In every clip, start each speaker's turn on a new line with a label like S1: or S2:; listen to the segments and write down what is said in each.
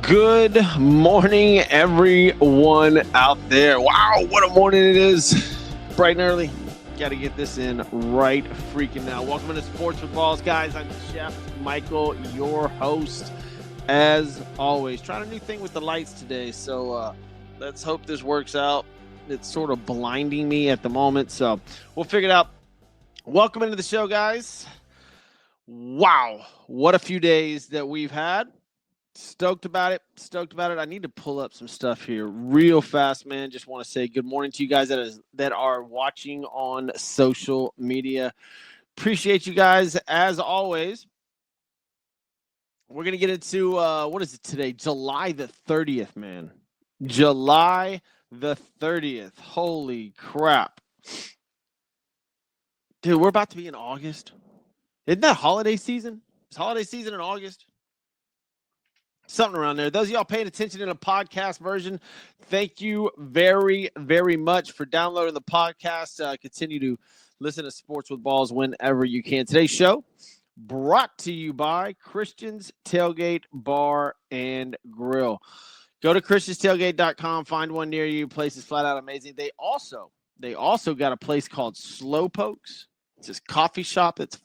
S1: Good morning, everyone out there. Wow, what a morning it is. Bright and early. Got to get this in right freaking now. Welcome to Sports with Balls, guys. I'm Chef Michael, your host, as always. Trying a new thing with the lights today, so let's hope this works out. It's sort of blinding me at the moment, so we'll figure it out. Welcome into the show, guys. Wow, what a few days that we've had. Stoked about it. I need to pull up some stuff here real fast, man. Just want to say good morning to you guys that are watching on social media. Appreciate you guys as always. We're going to get into, what is it today? July the 30th, man. July the 30th. Holy crap. Dude, we're about to be in August. Isn't that holiday season? It's holiday season in August. Something around there. Those of y'all paying attention in a podcast version, thank you very, very much for downloading the podcast. Continue to listen to Sports with Balls whenever you can. Today's show brought to you by Christian's Tailgate Bar and Grill. Go to christianstailgate.com. Find one near you. Place is flat out amazing. They also got a place called Slow Pokes. It's this coffee shop that's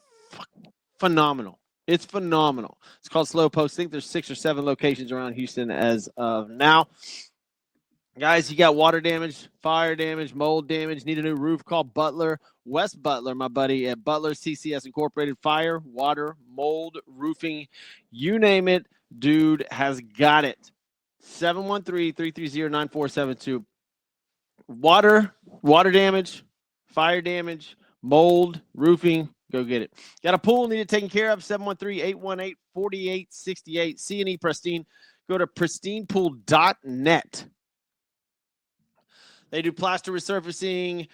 S1: phenomenal. It's phenomenal. It's called Slow Pokes. I think there's 6 or 7 locations around Houston as of now. Guys, you got water damage, fire damage, mold damage, need a new roof, call Butler. Wes Butler, my buddy at Butler CCS Incorporated. Fire, water, mold, roofing, you name it, dude has got it. 713-330-9472. Water damage, fire damage, mold, roofing, go get it. Got a pool needed taken care of, 713-818-4868. C&E Pristine. Go to pristinepool.net. They do plaster resurfacing,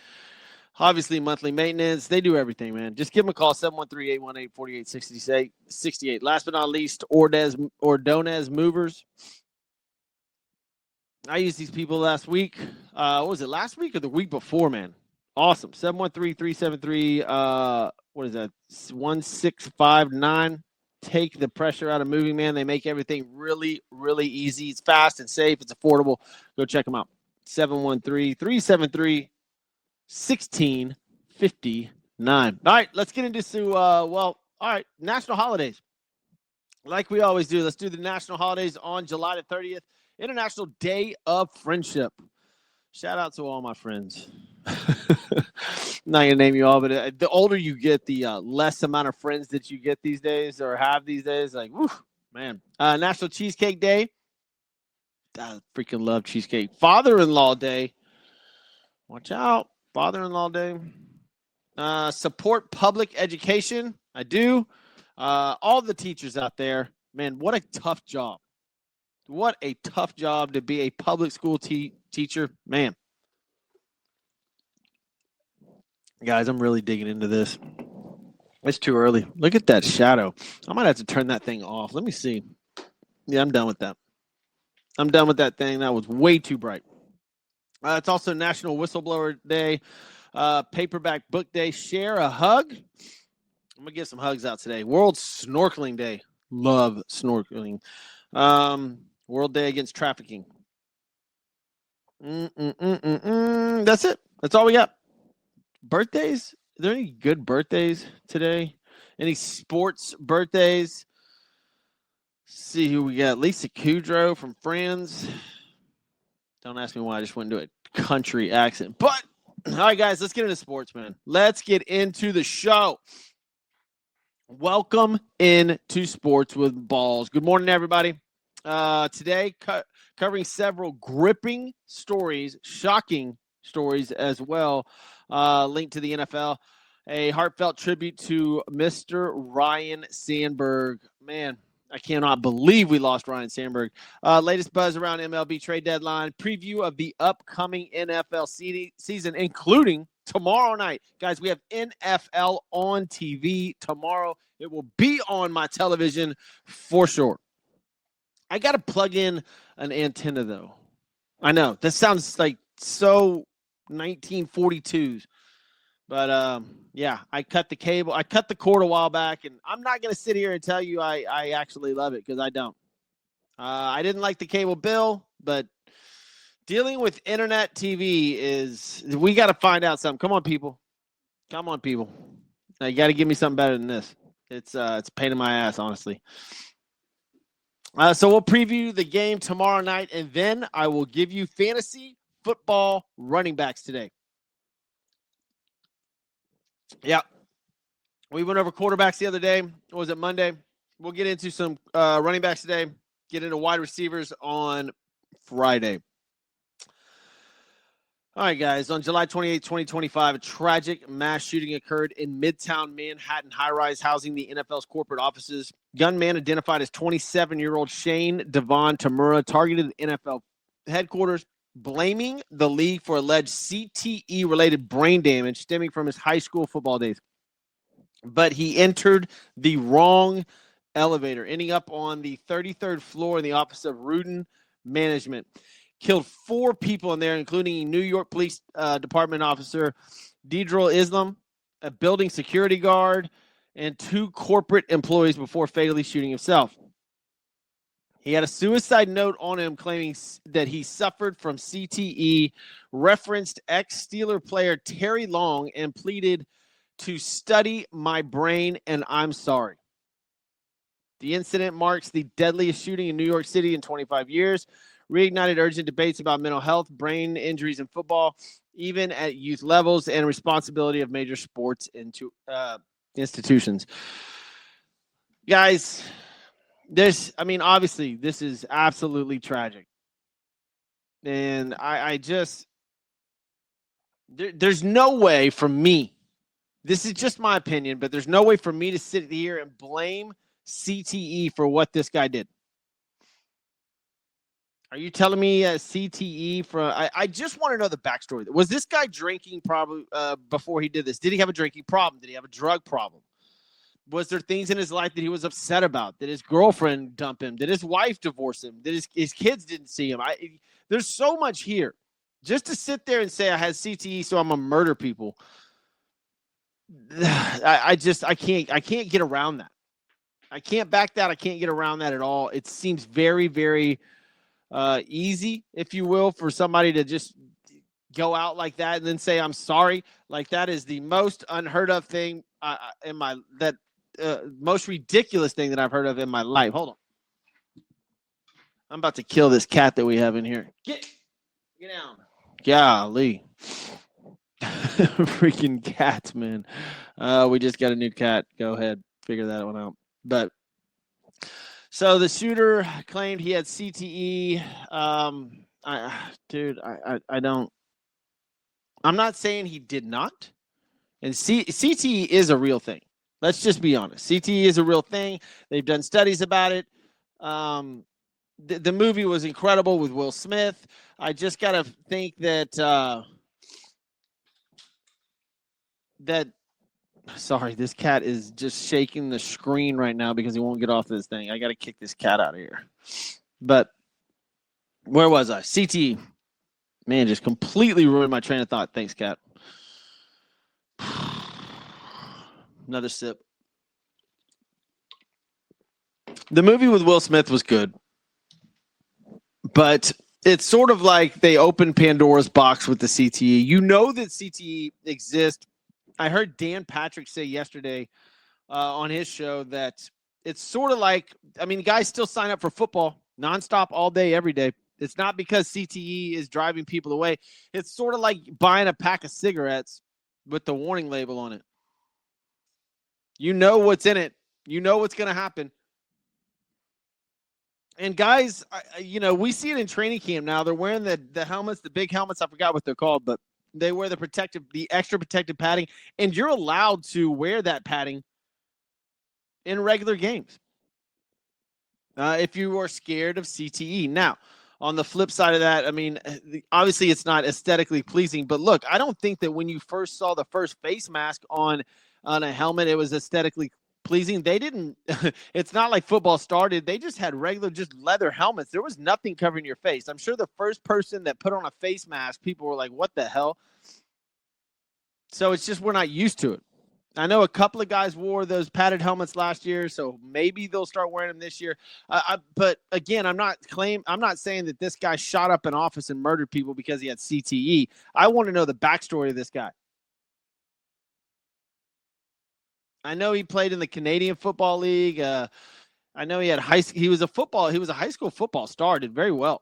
S1: obviously monthly maintenance. They do everything, man. Just give them a call, 713-818-4868. Last but not least, Ordonez Movers. I used these people last week. What was it, last week or the week before, man? Awesome. 713-373, what is that? 1659. Take the pressure out of moving, man. They make everything really, really easy. It's fast and safe. It's affordable. Go check them out. 713-373-1659. All right, let's get into national holidays. Like we always do, let's do the national holidays on July the 30th, International Day of Friendship. Shout out to all my friends. Not going to name you all, but the older you get, the less amount of friends that you get these days or have these days. Like, whew, man. National Cheesecake Day. I freaking love cheesecake. Father-in-law Day. Watch out. Father-in-law Day. Support public education. I do. All the teachers out there. Man, what a tough job. What a tough job to be a public school teacher. Man. Guys, I'm really digging into this. It's too early. Look at that shadow. I might have to turn that thing off. Let me see. Yeah, I'm done with that. I'm done with that thing. That was way too bright. It's also National Whistleblower Day, Paperback Book Day. Share a hug. I'm going to get some hugs out today. World Snorkeling Day. Love snorkeling. World Day Against Trafficking. That's it. That's all we got. Birthdays? Are there any good birthdays today? Any sports birthdays? Let's see who we got. Lisa Kudrow from Friends. Don't ask me why I just went into a country accent. But, all right, guys, let's get into sports, man. Let's get into the show. Welcome into Sports with Balls. Good morning, everybody. Today, covering several gripping stories, shocking stories as well, linked to the NFL. A heartfelt tribute to Mr. Ryan Sandberg. Man, I cannot believe we lost Ryan Sandberg. Latest buzz around MLB trade deadline. Preview of the upcoming NFL season, including tomorrow night. Guys, we have NFL on TV tomorrow. It will be on my television for sure. I got to plug in an antenna, though. I know. That sounds like so 1942s. But, yeah, I cut the cable. I cut the cord a while back, and I'm not going to sit here and tell you I actually love it because I don't. I didn't like the cable bill, but dealing with internet TV we got to find out something. Come on, people. Come on, people. Now, you got to give me something better than this. It's a pain in my ass, honestly. So we'll preview the game tomorrow night, and then I will give you fantasy football running backs today. Yeah. We went over quarterbacks the other day. Or was it Monday? We'll get into some running backs today, get into wide receivers on Friday. All right, guys. On July 28, 2025, a tragic mass shooting occurred in Midtown Manhattan high-rise housing the NFL's corporate offices. Gunman identified as 27-year-old Shane Devon Tamura targeted the NFL headquarters, blaming the league for alleged CTE-related brain damage stemming from his high school football days. But he entered the wrong elevator, ending up on the 33rd floor in the office of Rudin Management. Killed 4 people in there, including New York Police Department officer Deidril Islam, a building security guard, and 2 corporate employees before fatally shooting himself. He had a suicide note on him claiming that he suffered from CTE, referenced ex-Steeler player Terry Long, and pleaded to study my brain, and I'm sorry. The incident marks the deadliest shooting in New York City in 25 years, reignited urgent debates about mental health, brain injuries in football, even at youth levels, and responsibility of major sports institutions. Guys, obviously, this is absolutely tragic. And there's no way for me, this is just my opinion, but there's no way for me to sit here and blame CTE for what this guy did. Are you telling me CTE from? I just want to know the backstory. Was this guy drinking probably before he did this? Did he have a drinking problem? Did he have a drug problem? Was there things in his life that he was upset about? Did his girlfriend dump him? Did his wife divorce him? Did his kids didn't see him? There's so much here. Just to sit there and say I had CTE, so I'm gonna murder people. I can't get around that. I can't back that. I can't get around that at all. It seems very, very easy, if you will, for somebody to just go out like that and then say I'm sorry. Like that is the most unheard of thing most ridiculous thing that I've heard of in my life. Hold on, I'm about to kill this cat that we have in here. Get down. Golly. Freaking cats, man. We just got a new cat. Go ahead, figure that one out. But so the shooter claimed he had CTE. I'm not saying he did not. And CTE is a real thing. Let's just be honest. CTE is a real thing. They've done studies about it. The movie was incredible with Will Smith. I just got to think sorry, this cat is just shaking the screen right now because he won't get off this thing. I got to kick this cat out of here. But where was I? CTE. Man, just completely ruined my train of thought. Thanks, cat. Another sip. The movie with Will Smith was good. But it's sort of like they opened Pandora's box with the CTE. You know that CTE exists. I heard Dan Patrick say yesterday on his show that it's sort of like, guys still sign up for football nonstop all day, every day. It's not because CTE is driving people away. It's sort of like buying a pack of cigarettes with the warning label on it. You know what's in it. You know what's going to happen. And guys, we see it in training camp now. They're wearing the helmets, the big helmets. I forgot what they're called, but they wear the extra protective padding, and you're allowed to wear that padding in regular games if you are scared of CTE. Now, on the flip side of that, obviously it's not aesthetically pleasing, but look, I don't think that when you first saw the first face mask on a helmet, it was aesthetically pleasing. They didn't, it's not like football started. They just had regular, just leather helmets. There was nothing covering your face. I'm sure the first person that put on a face mask, people were like, what the hell? So it's just, we're not used to it. I know a couple of guys wore those padded helmets last year, so maybe they'll start wearing them this year. But again, I'm not saying that this guy shot up an office and murdered people because he had CTE. I want to know the backstory of this guy. I know he played in the Canadian Football League. I know he was a high school football star, did very well.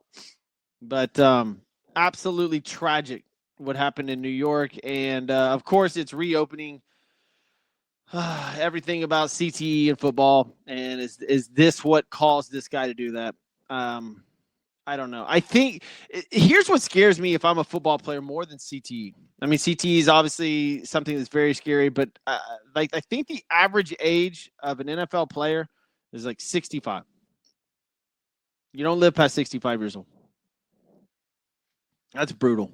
S1: But absolutely tragic what happened in New York, and of course it's reopening everything about CTE and football. And is this what caused this guy to do that? I don't know. I think here's what scares me if I'm a football player more than CTE. I mean, CTE is obviously something that's very scary, but I think the average age of an NFL player is like 65. You don't live past 65 years old. That's brutal.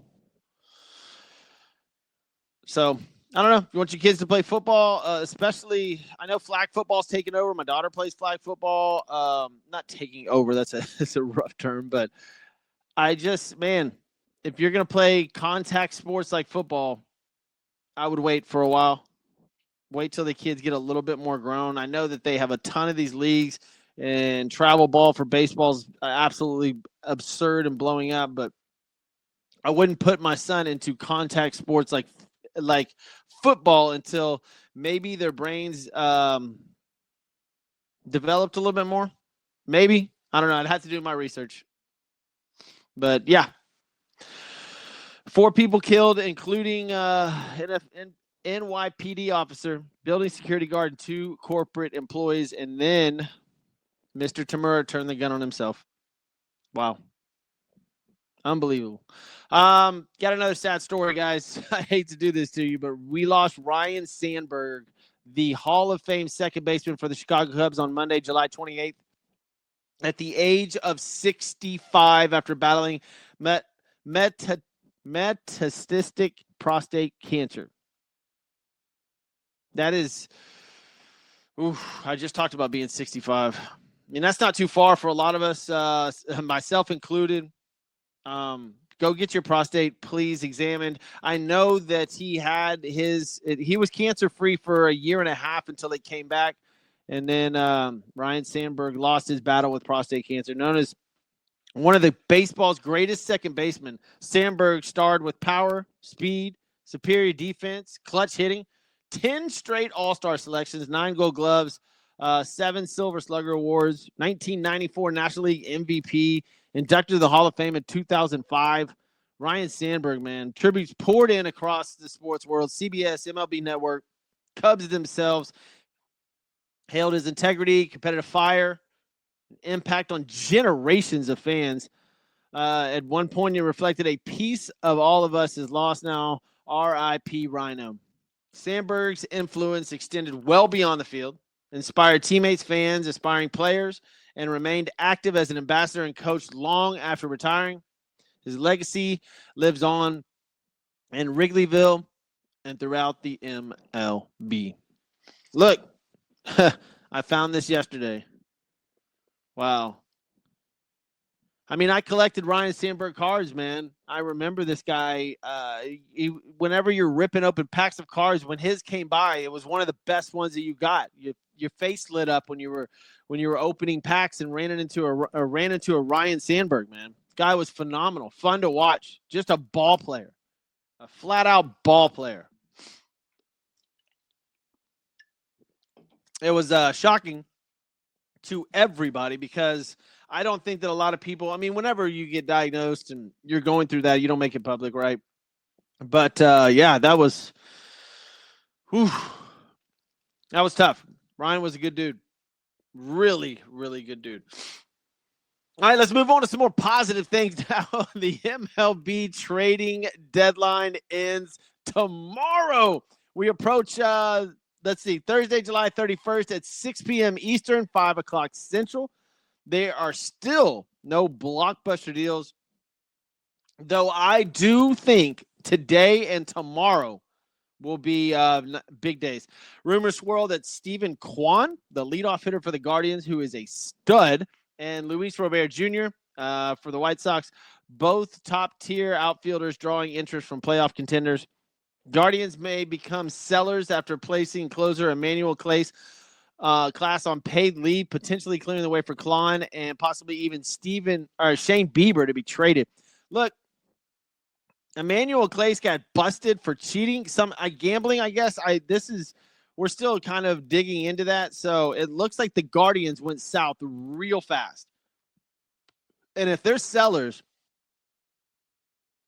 S1: So I don't know. You want your kids to play football, especially. I know flag football's taking over. My daughter plays flag football. Not taking over. That's a rough term, but if you're gonna play contact sports like football, I would wait for a while. Wait till the kids get a little bit more grown. I know that they have a ton of these leagues, and travel ball for baseball is absolutely absurd and blowing up, but I wouldn't put my son into contact sports like football until maybe their brains developed a little bit more. Maybe. I don't know. I'd have to do my research. But yeah. 4 people killed, including NYPD officer, building security guard, and 2 corporate employees. And then Mr. Tamura turned the gun on himself. Wow. Unbelievable. Got another sad story, guys. I hate to do this to you, but we lost Ryne Sandberg, the Hall of Fame second baseman for the Chicago Cubs, on Monday, July 28th, at the age of 65 after battling metastatic prostate cancer. That is, I just talked about being 65. I mean, that's not too far for a lot of us, myself included. Go get your prostate, please, examined. I know that he was cancer-free for a year and a half until it came back. And then Ryne Sandberg lost his battle with prostate cancer. Known as one of the baseball's greatest second basemen, Sandberg starred with power, speed, superior defense, clutch hitting, 10 straight All-Star selections, 9 Gold Gloves, 7 Silver Slugger Awards, 1994 National League MVP, inducted to the Hall of Fame in 2005. Ryne Sandberg, man. Tributes poured in across the sports world. CBS, MLB Network, Cubs themselves hailed his integrity, competitive fire, impact on generations of fans. At one point, he reflected, a piece of all of us is lost now. R.I.P. Rhino. Sandberg's influence extended well beyond the field, inspired teammates, fans, aspiring players, and remained active as an ambassador and coach long after retiring. His legacy lives on in Wrigleyville and throughout the MLB. Look, I found this yesterday. Wow. I mean, I collected Ryne Sandberg cards, man. I remember this guy. Whenever you're ripping open packs of cards, when his came by, it was one of the best ones that you got. Your face lit up when you were opening packs and ran into a Ryne Sandberg, man. Guy was phenomenal, fun to watch. Just a ball player, a flat out ball player. It was shocking to everybody because I don't think that a lot of people, I mean, whenever you get diagnosed and you're going through that, you don't make it public, right? But yeah, that was tough. Ryne was a good dude. Really, really good dude. All right, let's move on to some more positive things now. The MLB trading deadline ends tomorrow. We approach, Thursday, July 31st at 6 p.m. Eastern, 5 o'clock Central. There are still no blockbuster deals, though I do think today and tomorrow will be big days. Rumors swirl that Stephen Kwan, the leadoff hitter for the Guardians, who is a stud, and Luis Robert Jr. For the White Sox, both top-tier outfielders drawing interest from playoff contenders. Guardians may become sellers after placing closer Emmanuel Class on paid leave, potentially clearing the way for Klon and possibly even Shane Bieber to be traded. Look, Emmanuel Clace got busted for cheating, gambling. I guess we're still kind of digging into that. So it looks like the Guardians went south real fast. And if they're sellers,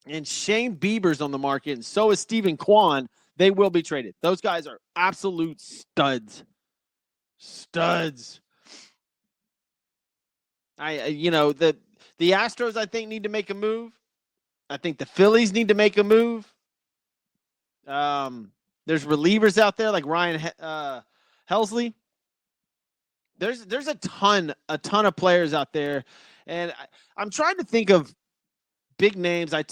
S1: and Shane Bieber's on the market, and so is Stephen Kwan, they will be traded. Those guys are absolute studs. Studs. The Astros, I think, need to make a move. I think the Phillies need to make a move. There's relievers out there like Ryan Helsley. There's a ton of players out there, and I'm trying to think of big names. I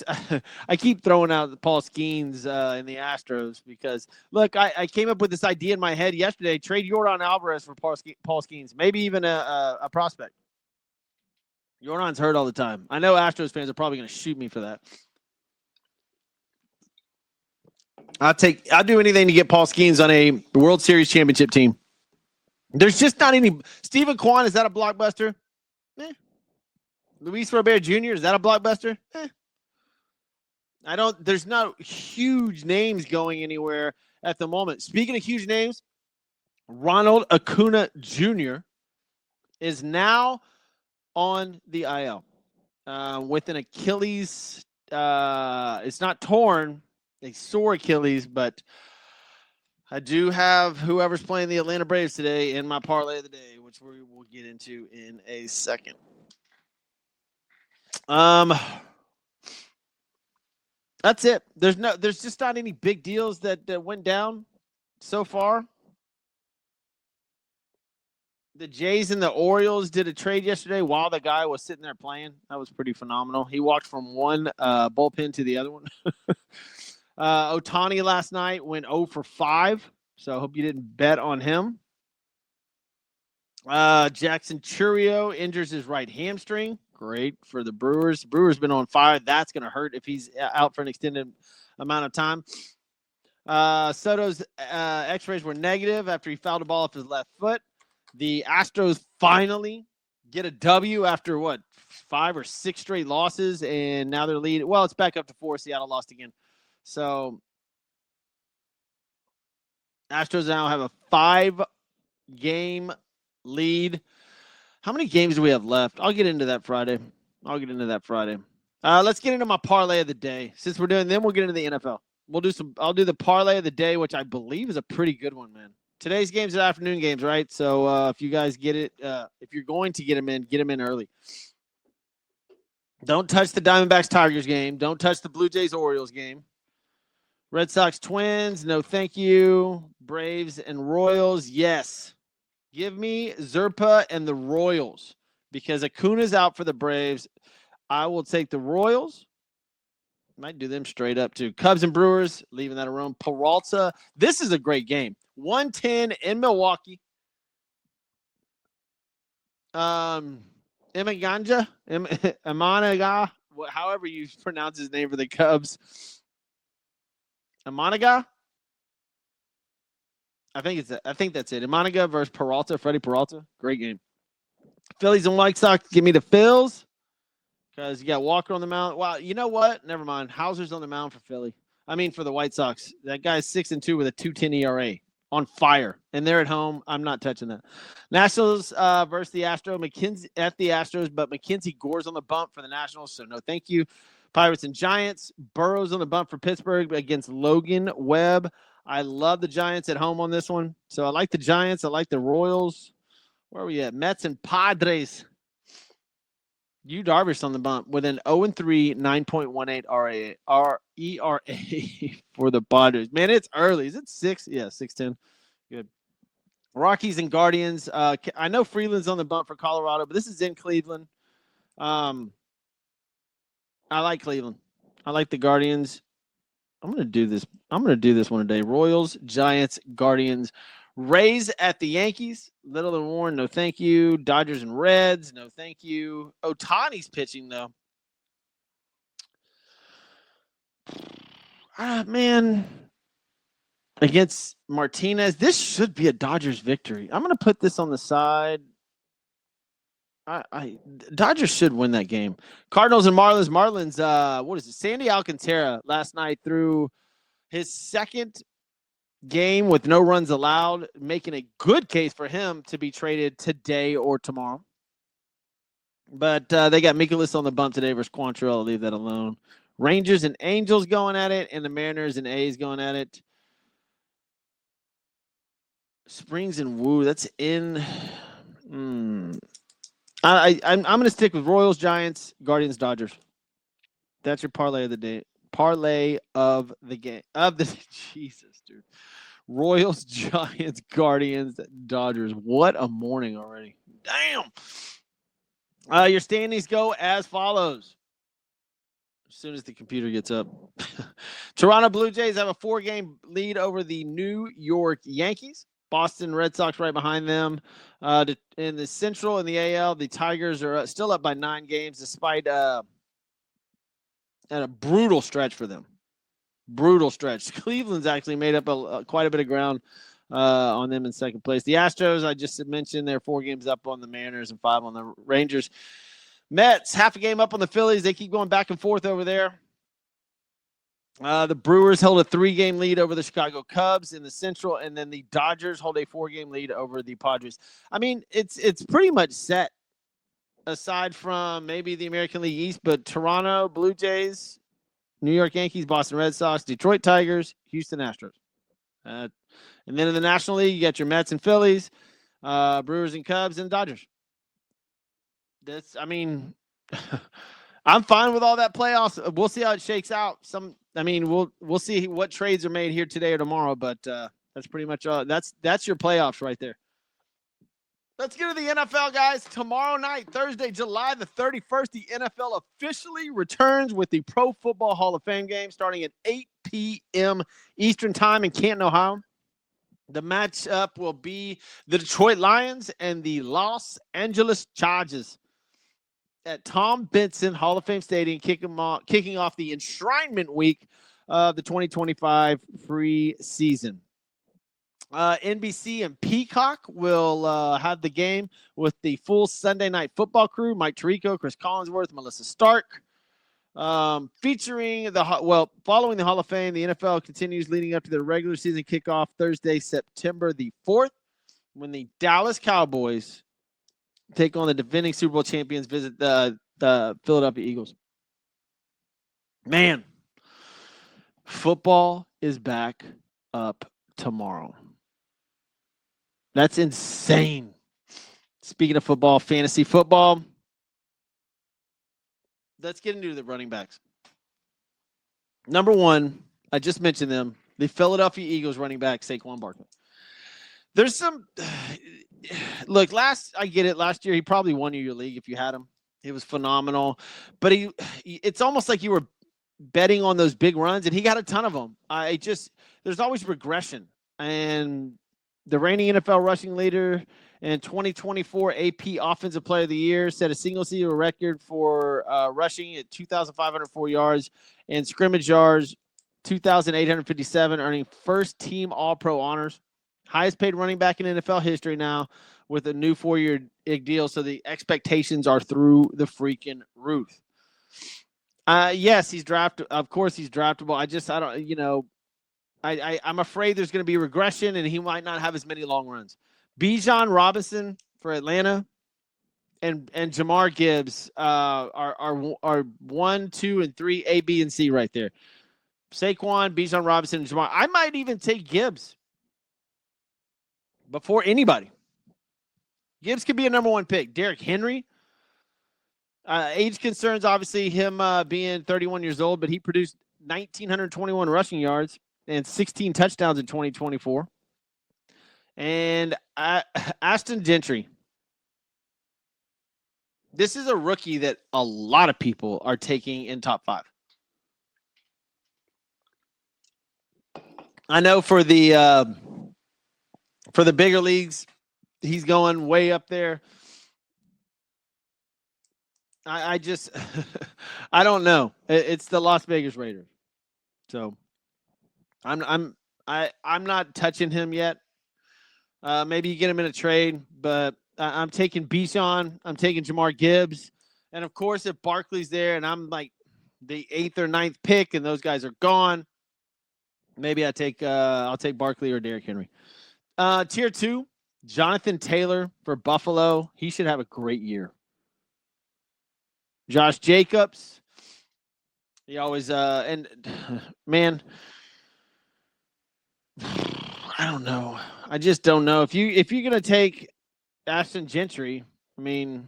S1: keep throwing out Paul Skeens in the Astros because, look, I came up with this idea in my head yesterday. Trade Yordan Alvarez for Paul Skeens, maybe even a prospect. Yordan's hurt all the time. I know Astros fans are probably going to shoot me for that. I'll do anything to get Paul Skeens on a World Series championship team. There's just not any. Stephen Kwan, is that a blockbuster? Luis Robert Jr., is that a blockbuster? There's no huge names going anywhere at the moment. Speaking of huge names, Ronald Acuna Jr. is now on the IL with an Achilles. It's not torn, a sore Achilles, but I do have whoever's playing the Atlanta Braves today in my parlay of the day, which we will get into in a second. That's it. There's just not any big deals that went down so far. The Jays and the Orioles did a trade yesterday while the guy was sitting there playing. That was pretty phenomenal. He walked from one bullpen to the other one. Ohtani last night went 0 for 5, so I hope you didn't bet on him. Jackson Chourio injures his right hamstring. Great for the Brewers. Brewers been on fire. That's going to hurt if he's out for an extended amount of time. Soto's x-rays were negative after he fouled the ball off his left foot. The Astros finally get a W after 5 or 6 straight losses, and now they're leading. Well, it's back up to 4. Seattle lost again. So Astros now have a 5-game lead. How many games do we have left? I'll get into that Friday. Let's get into my parlay of the day. Since we'll get into the NFL. I'll do the parlay of the day, which I believe is a pretty good one, man. Today's games are afternoon games, right? So if you guys get it, if you're going to get them in early. Don't touch the Diamondbacks Tigers game. Don't touch the Blue Jays Orioles game. Red Sox Twins, no thank you. Braves and Royals, yes. Give me Zerpa and the Royals because Acuna's out for the Braves. I will take the Royals. Might do them straight up too. Cubs and Brewers, leaving that alone. Peralta, this is a great game. 110 in Milwaukee. Imanaga, however you pronounce his name for the Cubs. Imanaga. I think that's it. Imanaga versus Peralta, Freddie Peralta. Great game. Phillies and White Sox, give me the Phils. Because you got Walker on the mound. Wow, you know what? Never mind. Hauser's on the mound for Philly. For the White Sox. That guy's 6-2 with a 2.10 ERA. On fire. And they're at home. I'm not touching that. Nationals versus the Astros. McKenzie at the Astros, but McKenzie Gore's on the bump for the Nationals, so no thank you. Pirates and Giants. Burrow's on the bump for Pittsburgh against Logan Webb. I love the Giants at home on this one. So I like the Giants. I like the Royals. Where are we at? Mets and Padres. Yu Darvish on the bump with an 0-3, 9.18 ERA for the Padres. Man, it's early. Is it 6? Yeah, 6:10. Good. Rockies and Guardians. I know Freeland's on the bump for Colorado, but this is in Cleveland. I like Cleveland. I like the Guardians. I'm going to do this. I'm going to do this one today. Royals, Giants, Guardians. Rays at the Yankees. Little and Warren, no thank you. Dodgers and Reds, no thank you. Ohtani's pitching, though. Man, against Martinez. This should be a Dodgers victory. I'm going to put this on the side. Dodgers should win that game. Cardinals and Marlins. Marlins, what is it? Sandy Alcantara last night threw his second game with no runs allowed, making a good case for him to be traded today or tomorrow. But they got Mikolas on the bump today versus Quantrill. I'll leave that alone. Rangers and Angels going at it, and the Mariners and A's going at it. Springs and Woo, that's in. I'm going to stick with Royals, Giants, Guardians, Dodgers. That's your parlay of the day. Parlay of the game. Jesus, dude. Royals, Giants, Guardians, Dodgers. What a morning already. Damn. Your standings go as follows. As soon as the computer gets up. Toronto Blue Jays have a 4-game lead over the New York Yankees. Boston Red Sox right behind them. In the Central and the AL, the Tigers are still up by 9 games despite a brutal stretch for them. Brutal stretch. Cleveland's actually made up quite a bit of ground on them in second place. The Astros, I just mentioned, they're 4 games up on the Mariners and 5 on the Rangers. Mets, half a game up on the Phillies. They keep going back and forth over there. The Brewers held a 3-game lead over the Chicago Cubs in the Central, and then the Dodgers hold a 4-game lead over the Padres. I mean, it's pretty much set, aside from maybe the American League East, but Toronto Blue Jays, New York Yankees, Boston Red Sox, Detroit Tigers, Houston Astros. And then in the National League, you got your Mets and Phillies, Brewers and Cubs, and Dodgers. I'm fine with all that playoffs. We'll see how it shakes out. We'll see what trades are made here today or tomorrow, but that's pretty much all. That's your playoffs right there. Let's get to the NFL, guys. Tomorrow night, Thursday, July the 31st, the NFL officially returns with the Pro Football Hall of Fame game starting at 8 p.m. Eastern Time in Canton, Ohio. The matchup will be the Detroit Lions and the Los Angeles Chargers at Tom Benson Hall of Fame Stadium, kicking off the enshrinement week of the 2025 free season. NBC and Peacock will have the game with the full Sunday Night Football crew: Mike Tirico, Chris Collinsworth, Melissa Stark. Following the Hall of Fame, the NFL continues leading up to the regular season kickoff Thursday, September the 4th, when the Dallas Cowboys take on the defending Super Bowl champions, visit the Philadelphia Eagles. Man, football is back up tomorrow. That's insane. Speaking of football, fantasy football, let's get into the running backs. Number 1, I just mentioned them, the Philadelphia Eagles running back, Saquon Barkley. There's some look, I get it. Last year, he probably won you your league if you had him. He was phenomenal. But it's almost like you were betting on those big runs, and he got a ton of them. There's always regression. And the reigning NFL rushing leader and 2024 AP Offensive Player of the Year set a single-season record for rushing at 2,504 yards and scrimmage yards, 2,857, earning first-team All-Pro honors. Highest paid running back in NFL history now with a new 4-year deal, so the expectations are through the freaking roof. Yes, he's draftable. Of course, he's draftable. I'm afraid there's going to be regression, and he might not have as many long runs. Bijan Robinson for Atlanta and Jamar Gibbs are 1, 2, and 3, A, B, and C right there. Saquon, Bijan Robinson, and Jamar. I might even take Gibbs before anybody. Gibbs could be a number 1 pick. Derrick Henry. Age concerns, obviously, him being 31 years old, but he produced 1,921 rushing yards and 16 touchdowns in 2024. And Ashton Gentry. This is a rookie that a lot of people are taking in top 5. I know for the bigger leagues, he's going way up there. I just I don't know. It's the Las Vegas Raiders, so I'm I'm not touching him yet. Maybe you get him in a trade, but I'm taking Bijan. I'm taking Jamar Gibbs. And, of course, if Barkley's there and I'm like the 8th or 9th pick and those guys are gone, maybe I'll take Barkley or Derrick Henry. Tier 2, Jonathan Taylor for Buffalo. He should have a great year. Josh Jacobs. He always and man, I don't know. I just don't know. If you're gonna take Ashton Gentry, I mean,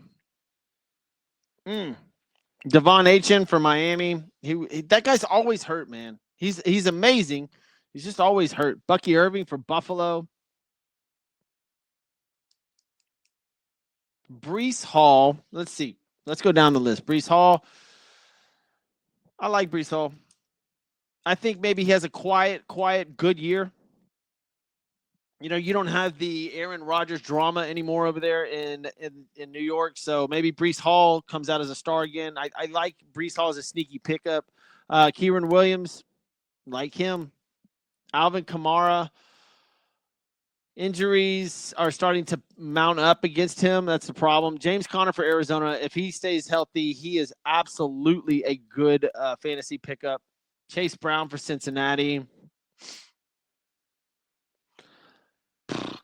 S1: Devon Achane for Miami. That guy's always hurt, man. He's amazing. He's just always hurt. Bucky Irving for Buffalo. Breece Hall. Let's see. Let's go down the list. Breece Hall. I like Breece Hall. I think maybe he has a quiet, good year. You know, you don't have the Aaron Rodgers drama anymore over there in New York. So maybe Breece Hall comes out as a star again. I like Breece Hall as a sneaky pickup. Kieran Williams, like him. Alvin Kamara. Injuries are starting to mount up against him. That's the problem. James Conner for Arizona. If he stays healthy, he is absolutely a good fantasy pickup. Chase Brown for Cincinnati.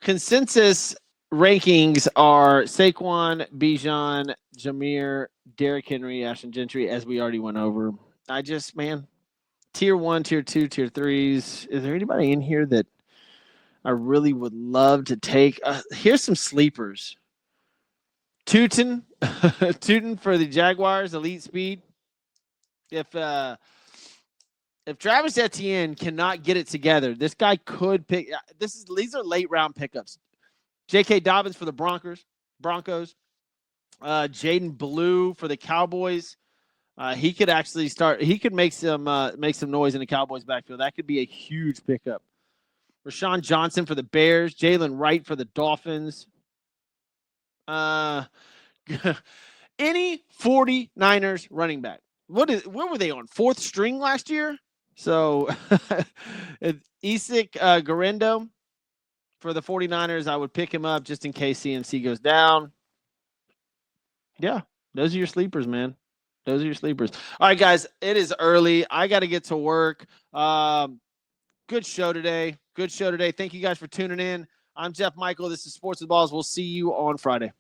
S1: Consensus rankings are Saquon, Bijan, Jameer, Derrick Henry, Ashton Gentry, as we already went over. Tier 1, Tier 2, Tier 3s. Is there anybody in here that I really would love to take? Here's some sleepers. Tootin for the Jaguars, elite speed. If Travis Etienne cannot get it together, this guy could pick. These are late round pickups. J.K. Dobbins for the Broncos. Jaden Blue for the Cowboys. He could actually start. He could make some noise in the Cowboys backfield. That could be a huge pickup. Rashawn Johnson for the Bears. Jalen Wright for the Dolphins. Any 49ers running back. What were they on? 4th string last year? So Isaac Guerrero for the 49ers, I would pick him up just in case CMC goes down. Yeah, those are your sleepers, man. Those are your sleepers. All right, guys, it is early. I got to get to work. Good show today. Thank you guys for tuning in. I'm Jeff Michael. This is Sports with Balls. We'll see you on Friday.